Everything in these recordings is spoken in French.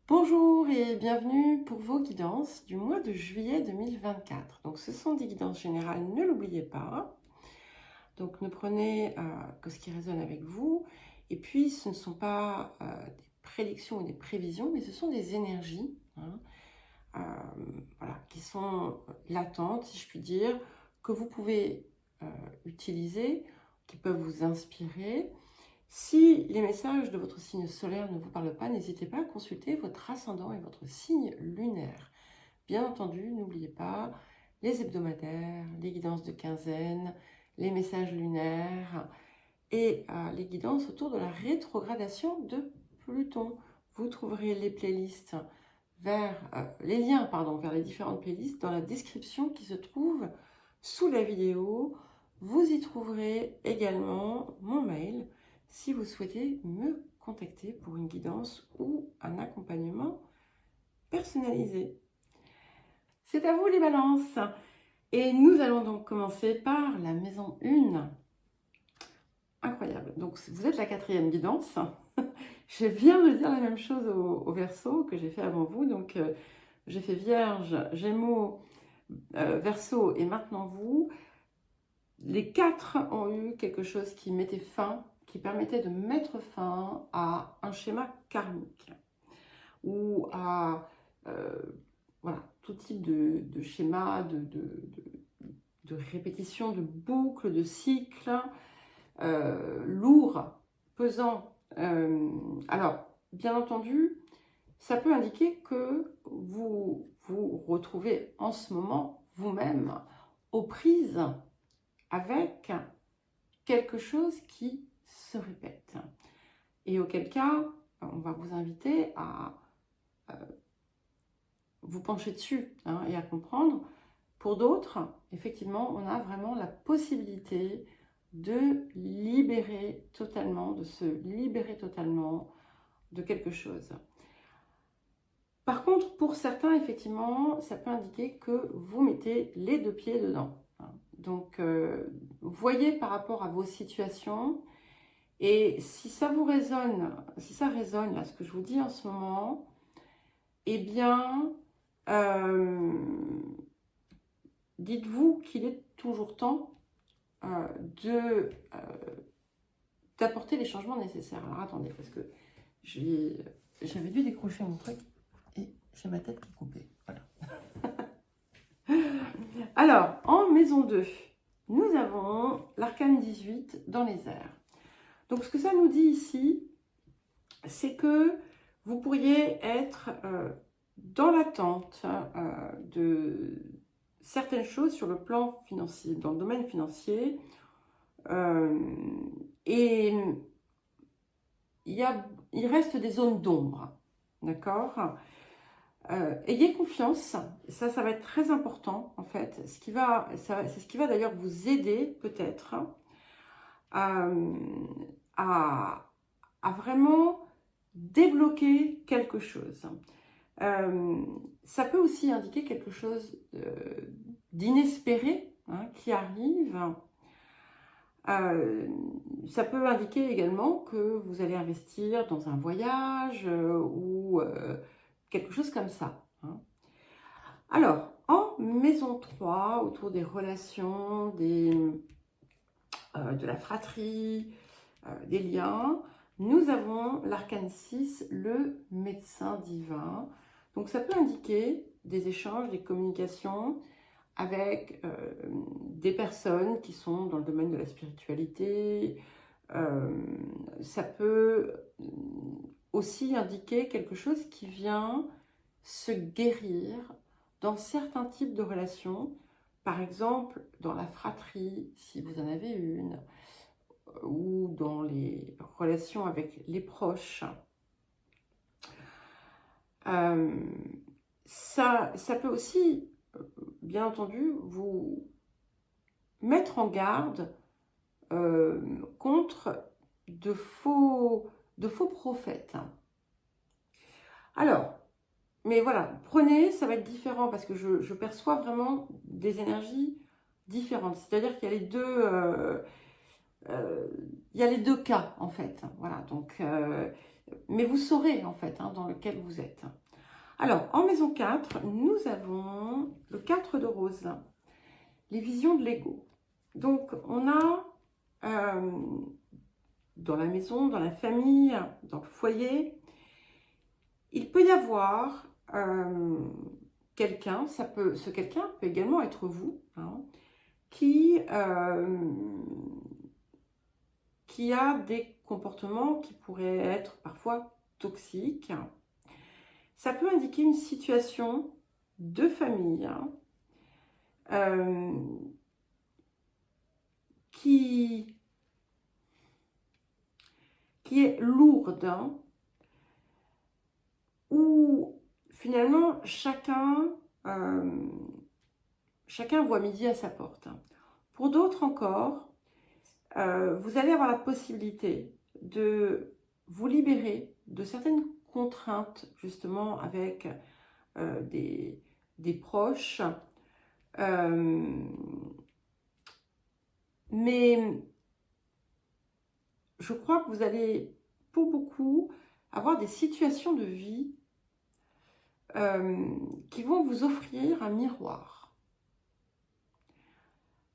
Bonjour et bienvenue pour vos guidances du mois de juillet 2024. Donc ce sont des guidances générales, ne l'oubliez pas. Donc ne prenez que ce qui résonne avec vous. Et puis ce ne sont pas des prédictions ou des prévisions, mais ce sont des énergies voilà, qui sont latentes, si je puis dire, que vous pouvez utiliser, qui peuvent vous inspirer. Si les messages de votre signe solaire ne vous parlent pas, n'hésitez pas à consulter votre ascendant et votre signe lunaire. Bien entendu, n'oubliez pas les hebdomadaires, les guidances de quinzaine, les messages lunaires et les guidances autour de la rétrogradation de Pluton. Vous trouverez les playlists les liens vers les différentes playlists dans la description qui se trouve sous la vidéo. Vous y trouverez également mon mail si vous souhaitez me contacter pour une guidance ou un accompagnement personnalisé. C'est à vous les balances. Et nous allons donc commencer par la maison 1. Incroyable. Donc vous êtes la 4e guidance. Je viens de dire la même chose au Verseau que j'ai fait avant vous. Donc j'ai fait Vierge, Gémeaux, Verseau et maintenant vous. Les 4 ont eu quelque chose qui mettait fin, qui permettait de mettre fin à un schéma karmique ou à voilà, tout type de schéma, de répétition, de boucles, de cycles lourds, pesants. Alors, bien entendu, ça peut indiquer que vous vous retrouvez en ce moment vous-même aux prises avec quelque chose qui se répète. Et auquel cas, on va vous inviter à vous pencher dessus et à comprendre. Pour d'autres, effectivement, on a vraiment la possibilité de libérer totalement, de se libérer totalement de quelque chose. Par contre, pour certains, effectivement, ça peut indiquer que vous mettez les 2 pieds dedans. Donc, voyez par rapport à vos situations. Et si ça vous résonne, là, ce que je vous dis en ce moment, eh bien, dites-vous qu'il est toujours temps d'apporter les changements nécessaires. Alors, attendez, parce que j'avais dû décrocher mon truc et j'ai ma tête qui est coupée. Voilà. Alors, en maison 2, nous avons l'arcane 18 dans les airs. Donc, ce que ça nous dit ici, c'est que vous pourriez être dans l'attente de certaines choses sur le plan financier, dans le domaine financier. Et il reste des zones d'ombre, d'accord ? Ayez confiance, ça va être très important en fait. C'est ce qui va d'ailleurs vous aider peut-être à vraiment débloquer quelque chose. Ça peut aussi indiquer quelque chose d'inespéré qui arrive. Ça peut indiquer également que vous allez investir dans un voyage ou quelque chose comme ça. Alors, en maison 3, autour des relations, de la fratrie, des liens, nous avons l'arcane 6, le médecin divin. Donc ça peut indiquer des échanges, des communications avec des personnes qui sont dans le domaine de la spiritualité. Ça peut aussi indiquer quelque chose qui vient se guérir dans certains types de relations. Par exemple, dans la fratrie, si vous en avez une, ou dans les relations avec les proches. Ça peut aussi, bien entendu, vous mettre en garde contre de faux prophètes. Alors, mais voilà, prenez, ça va être différent parce que je perçois vraiment des énergies différentes. C'est-à-dire qu'il y a les deux cas en fait. Voilà, donc mais vous saurez en fait dans lequel vous êtes. Alors, en maison 4, nous avons le 4 de rose, les visions de l'ego. Donc, on a dans la maison, dans la famille, dans le foyer, il peut y avoir quelqu'un, ce quelqu'un peut également être vous, qui a des comportements qui pourraient être parfois toxiques. Ça peut indiquer une situation de famille qui est lourde, où finalement chacun voit midi à sa porte. Pour d'autres encore, vous allez avoir la possibilité de vous libérer de certaines contraintes, justement avec des proches. Mais je crois que vous allez, pour beaucoup, avoir des situations de vie qui vont vous offrir un miroir.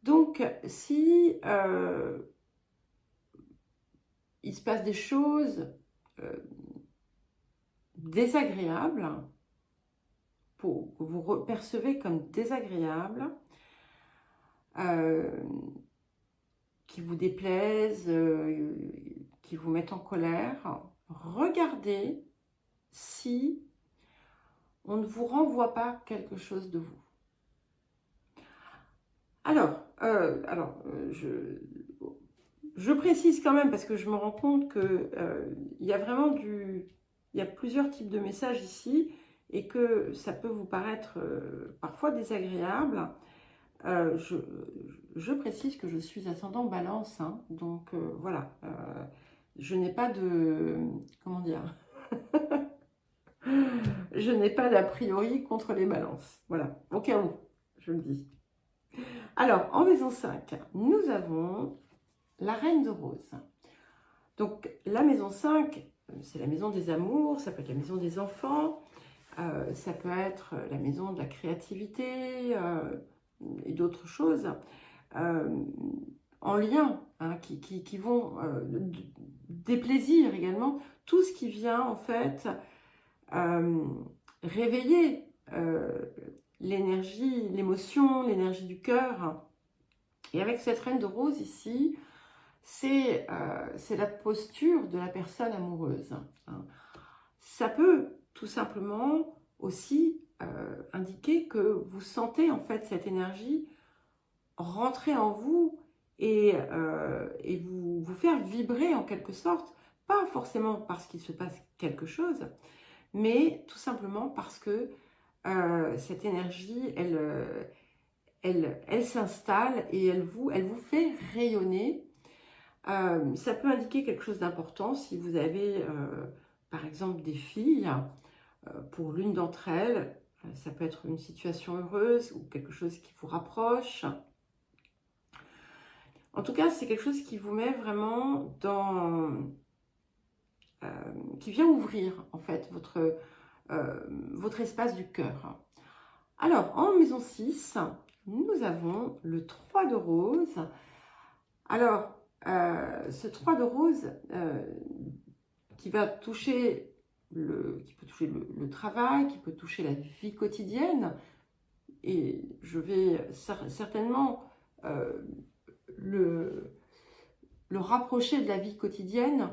Donc, si il se passe des choses désagréables, que vous percevez comme désagréables, qui vous déplaisent, qui vous mettent en colère, regardez si on ne vous renvoie pas quelque chose de vous. Alors, je précise quand même, parce que je me rends compte que il y a vraiment il y a plusieurs types de messages ici, et que ça peut vous paraître parfois désagréable. Je précise que je suis ascendant Balance, donc voilà, je n'ai pas de, comment dire, je n'ai pas d'a priori contre les balances, voilà, au cas où, je le dis. Alors, en maison 5, nous avons la Reine de Rose. Donc, la maison 5, c'est la maison des amours, ça peut être la maison des enfants, ça peut être la maison de la créativité et d'autres choses en lien, qui vont des plaisirs également, tout ce qui vient en fait réveiller l'énergie, l'émotion, l'énergie du cœur. Et avec cette Reine de Rose ici, c'est la posture de la personne amoureuse. Ça peut tout simplement aussi indiquer que vous sentez en fait cette énergie rentrer en vous et vous faire vibrer en quelque sorte, pas forcément parce qu'il se passe quelque chose, mais tout simplement parce que cette énergie, elle s'installe et elle vous fait rayonner. Ça peut indiquer quelque chose d'important si vous avez par exemple des filles. Pour l'une d'entre elles, ça peut être une situation heureuse ou quelque chose qui vous rapproche. En tout cas, c'est quelque chose qui vous met vraiment dans... qui vient ouvrir en fait votre espace du cœur. Alors, en maison 6, nous avons le 3 de rose. Alors, ce 3 de rose qui va toucher qui peut toucher le travail, qui peut toucher la vie quotidienne, et je vais certainement le rapprocher de la vie quotidienne.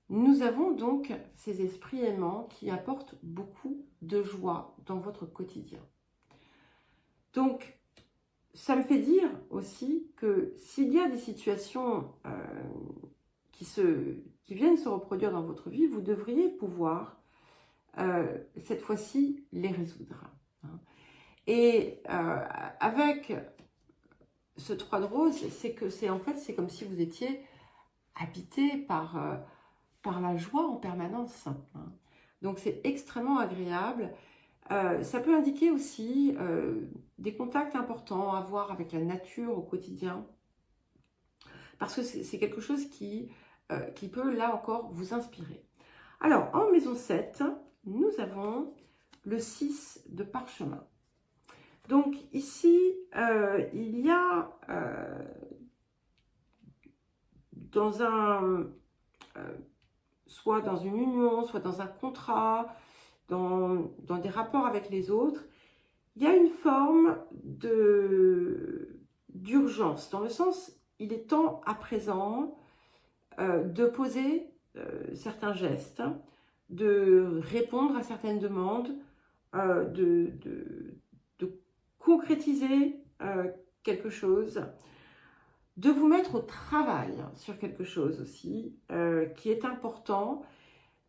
Nous avons donc ces esprits aimants qui apportent beaucoup de joie dans votre quotidien. Donc, ça me fait dire aussi que s'il y a des situations qui viennent se reproduire dans votre vie, vous devriez pouvoir cette fois-ci les résoudre. Et avec ce 3 de rose, c'est comme si vous étiez habité par la joie en permanence. Donc c'est extrêmement agréable. Ça peut indiquer aussi des contacts importants à avoir avec la nature au quotidien, parce que c'est quelque chose qui peut là encore vous inspirer. Alors, en maison 7, nous avons le 6 de parchemin. Donc ici, il y a dans un, soit dans une union, soit dans un contrat, dans des rapports avec les autres, il y a une forme d'urgence, dans le sens, il est temps à présent de poser certains gestes, de répondre à certaines demandes, de concrétiser quelque chose, de vous mettre au travail sur quelque chose aussi, qui est important,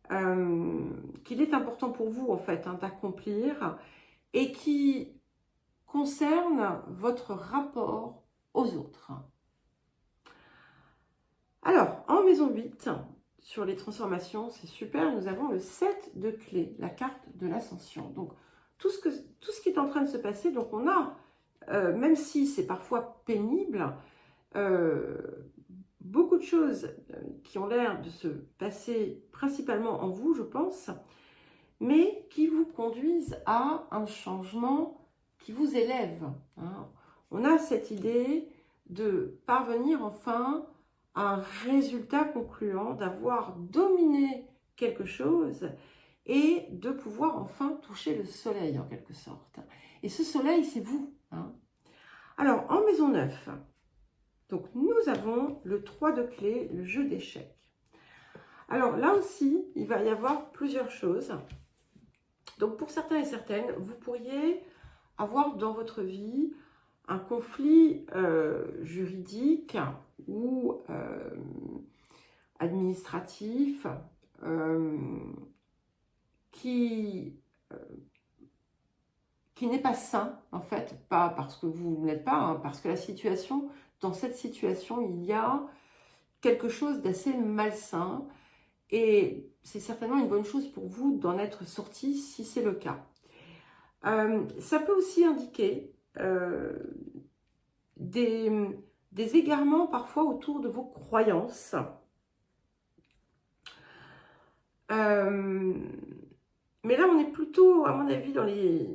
qu'il est important pour vous en fait d'accomplir et qui concerne votre rapport aux autres. Alors, en maison 8, sur les transformations, c'est super, nous avons le 7 de clés, la carte de l'ascension. Donc, tout ce qui est en train de se passer, donc on a, même si c'est parfois pénible, beaucoup de choses qui ont l'air de se passer principalement en vous, je pense, mais qui vous conduisent à un changement qui vous élève. Hein. On a cette idée de parvenir enfin à un résultat concluant, d'avoir dominé quelque chose et de pouvoir enfin toucher le soleil en quelque sorte. Et ce soleil, c'est vous. Hein. Alors, en maison 9, donc nous avons le 3 de clé, le jeu d'échecs. Alors là aussi, il va y avoir plusieurs choses. Donc pour certains et certaines, vous pourriez avoir dans votre vie un conflit juridique ou administratif qui n'est pas sain, en fait, pas parce que vous ne l'êtes pas, hein, parce que la situation, dans cette situation, il y a quelque chose d'assez malsain et c'est certainement une bonne chose pour vous d'en être sorti si c'est le cas. Ça peut aussi indiquer des égarements parfois autour de vos croyances. Mais là, on est plutôt, à mon avis, dans les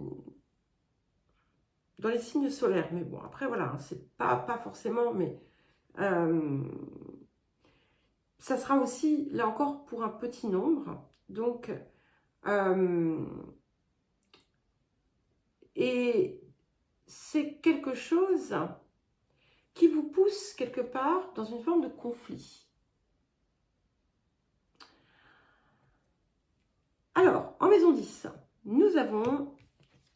signes solaires. Mais bon, après, voilà, hein, c'est pas forcément, mais ça sera aussi, là encore, pour un petit nombre. Donc, et c'est quelque chose qui vous pousse quelque part dans une forme de conflit. Alors, en maison 10, nous avons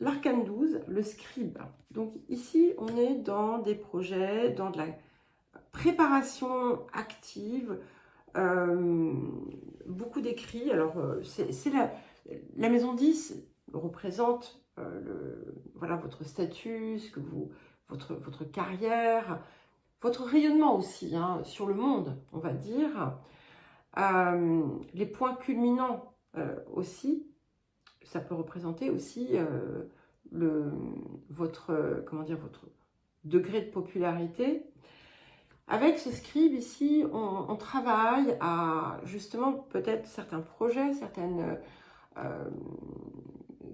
l'arcane 12, le scribe. Donc ici, on est dans des projets, dans de la préparation active, beaucoup d'écrits. Alors, c'est la maison 10 représente voilà, votre statut, ce que votre carrière, votre rayonnement aussi hein, sur le monde, on va dire. Les points culminants aussi, ça peut représenter aussi votre degré de popularité. Avec ce scribe ici, on travaille à justement peut-être certains projets, certaines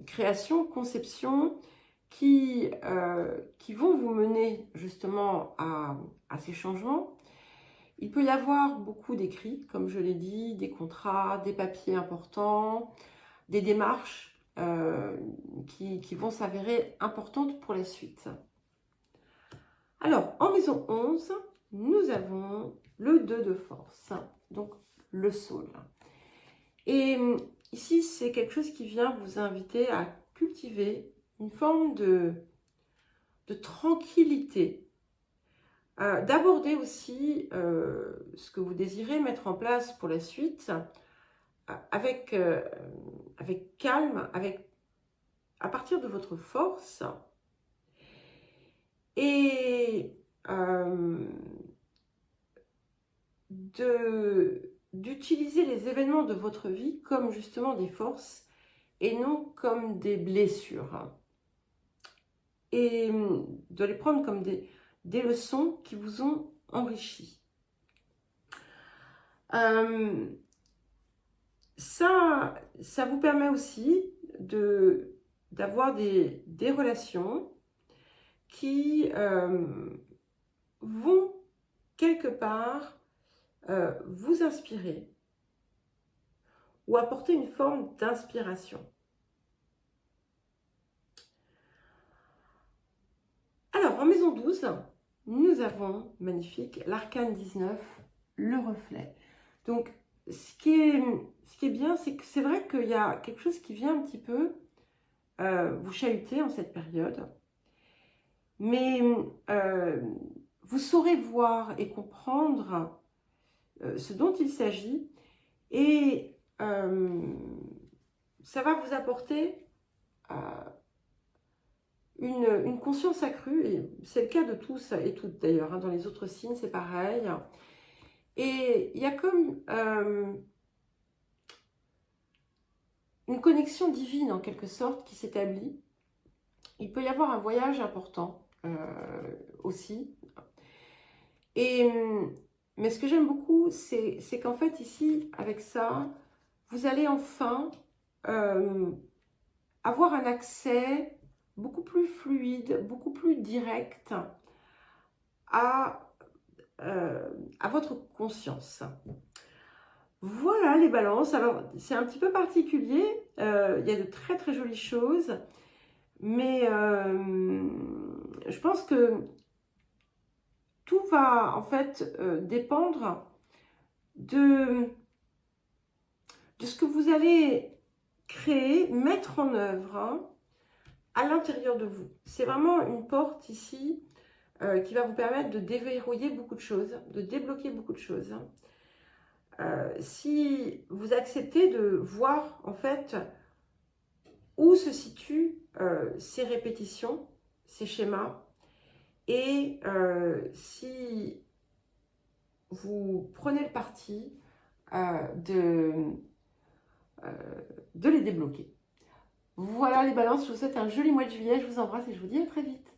créations, conceptions qui vont vous mener justement à ces changements. Il peut y avoir beaucoup d'écrits, comme je l'ai dit, des contrats, des papiers importants, des démarches qui vont s'avérer importantes pour la suite. Alors, en maison 11, nous avons le 2 de force, donc le saule. Et ici, c'est quelque chose qui vient vous inviter à cultiver une forme de tranquillité, d'aborder aussi ce que vous désirez mettre en place pour la suite avec calme, à partir de votre force et d'utiliser les événements de votre vie comme justement des forces et non comme des blessures. Et de les prendre comme des leçons qui vous ont enrichi. Ça vous permet aussi d'avoir des relations qui vont quelque part vous inspirer ou apporter une forme d'inspiration. Alors, en maison 12, nous avons, magnifique, l'arcane 19, le reflet. Donc, ce qui est bien, c'est que c'est vrai qu'il y a quelque chose qui vient un petit peu vous chahuter en cette période. Mais vous saurez voir et comprendre ce dont il s'agit et ça va vous apporter une conscience accrue, et c'est le cas de tous et toutes d'ailleurs, hein, dans les autres signes c'est pareil. Et il y a comme une connexion divine en quelque sorte qui s'établit. Il peut y avoir un voyage important aussi. Mais ce que j'aime beaucoup, c'est qu'en fait ici, avec ça, vous allez enfin avoir un accès beaucoup plus fluide, beaucoup plus direct à votre conscience. Voilà les balances. Alors, c'est un petit peu particulier. Il y a de très très jolies choses. Mais je pense que tout va en fait dépendre de ce que vous allez créer, mettre en œuvre à l'intérieur de vous. C'est vraiment une porte ici qui va vous permettre de déverrouiller beaucoup de choses, de débloquer beaucoup de choses. Si vous acceptez de voir en fait où se situent ces répétitions, ces schémas, et si vous prenez le parti de les débloquer. Voilà les balances, je vous souhaite un joli mois de juillet, je vous embrasse et je vous dis à très vite.